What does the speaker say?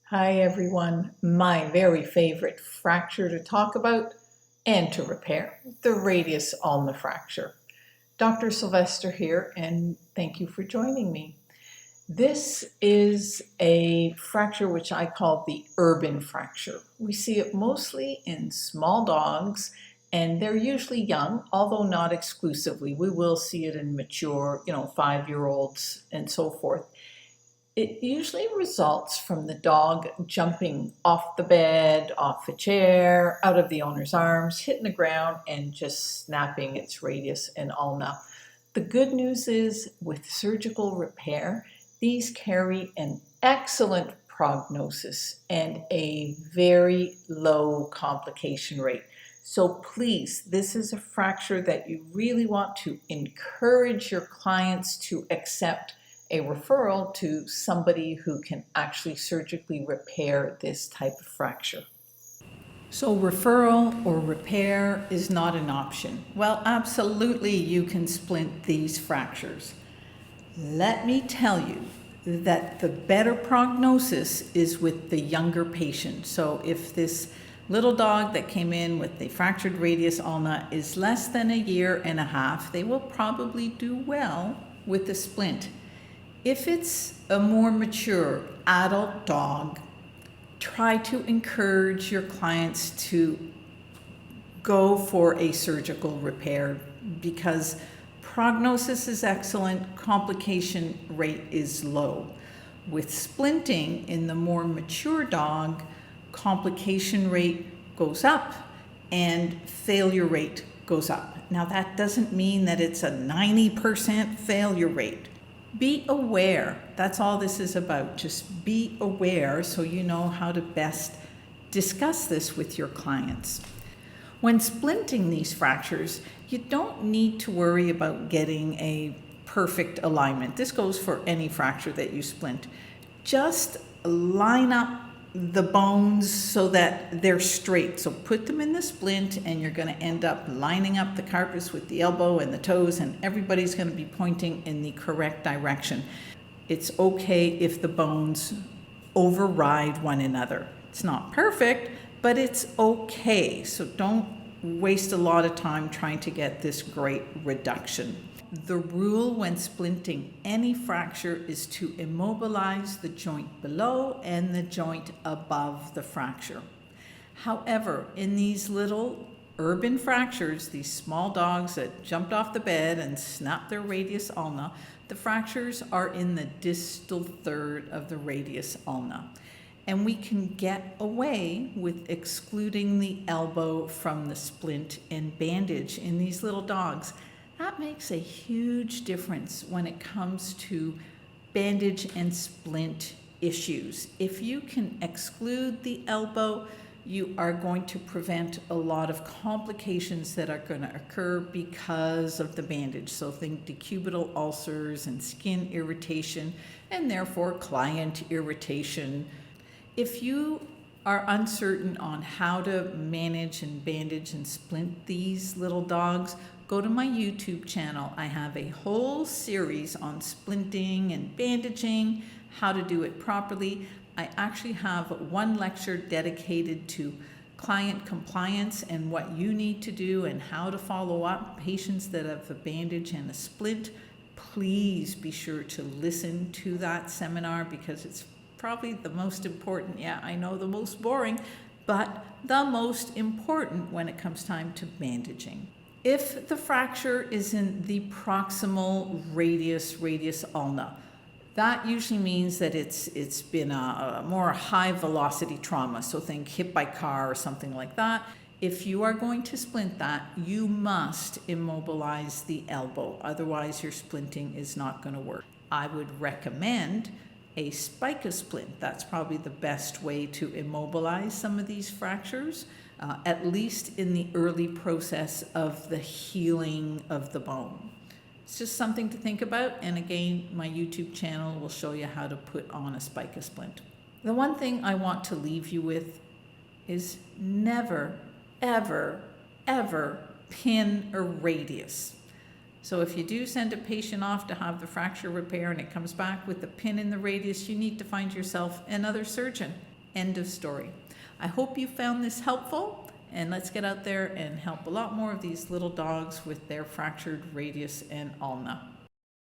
Hi everyone, my very favorite fracture to talk about and to repair, the radius ulna fracture. Dr. Sylvester here, and thank you for joining me. This is a fracture which I call the urban fracture. We see it mostly in small dogs, and they're usually young, although not exclusively. We will see it in mature, 5-year-olds and so forth. It usually results from the dog jumping off the bed, off a chair, out of the owner's arms, hitting the ground, and just snapping its radius and ulna. The good news is, with surgical repair, these carry an excellent prognosis and a very low complication rate. So please, this is a fracture that you really want to encourage your clients to accept a referral to somebody who can actually surgically repair this type of fracture. So referral or repair is not an option. Well, absolutely you can splint these fractures. Let me tell you that the better prognosis is with the younger patient. So if this little dog that came in with the fractured radius ulna is less than a year and a half, they will probably do well with the splint. If it's a more mature adult dog, try to encourage your clients to go for a surgical repair because prognosis is excellent, complication rate is low. With splinting in the more mature dog, complication rate goes up and failure rate goes up. Now that doesn't mean that it's a 90% failure rate. Be aware. That's all this is about. Just be aware so you know how to best discuss this with your clients. When splinting these fractures, you don't need to worry about getting a perfect alignment. This goes for any fracture that you splint. Just line up the bones so that they're straight. So put them in the splint and you're going to end up lining up the carpus with the elbow and the toes, and everybody's going to be pointing in the correct direction. It's okay if the bones override one another. It's not perfect, but it's okay. So don't waste a lot of time trying to get this great reduction. The rule when splinting any fracture is to immobilize the joint below and the joint above the fracture. However, in these little urban fractures, these small dogs that jumped off the bed and snapped their radius ulna, the fractures are in the distal third of the radius ulna. And we can get away with excluding the elbow from the splint and bandage in these little dogs. That makes a huge difference when it comes to bandage and splint issues. If you can exclude the elbow, you are going to prevent a lot of complications that are going to occur because of the bandage. So think decubital ulcers and skin irritation, and therefore client irritation. If you are uncertain on how to manage and bandage and splint these little dogs, go to my YouTube channel. I have a whole series on splinting and bandaging, how to do it properly. I actually have one lecture dedicated to client compliance and what you need to do and how to follow up patients that have a bandage and a splint. Please be sure to listen to that seminar because it's probably the most important. Yeah, I know, the most boring, but the most important when it comes time to bandaging. If the fracture is in the proximal radius ulna, that usually means that it's been a more high velocity trauma. So think hit by car or something like that. If you are going to splint that, you must immobilize the elbow. Otherwise, your splinting is not going to work. I would recommend a spica splint. That's probably the best way to immobilize some of these fractures, at least in the early process of the healing of the bone. It's just something to think about, and again, my YouTube channel will show you how to put on a spica splint. The one thing I want to leave you with is never, ever, ever pin a radius. So if you do send a patient off to have the fracture repair and it comes back with a pin in the radius, you need to find yourself another surgeon. End of story. I hope you found this helpful, and let's get out there and help a lot more of these little dogs with their fractured radius and ulna.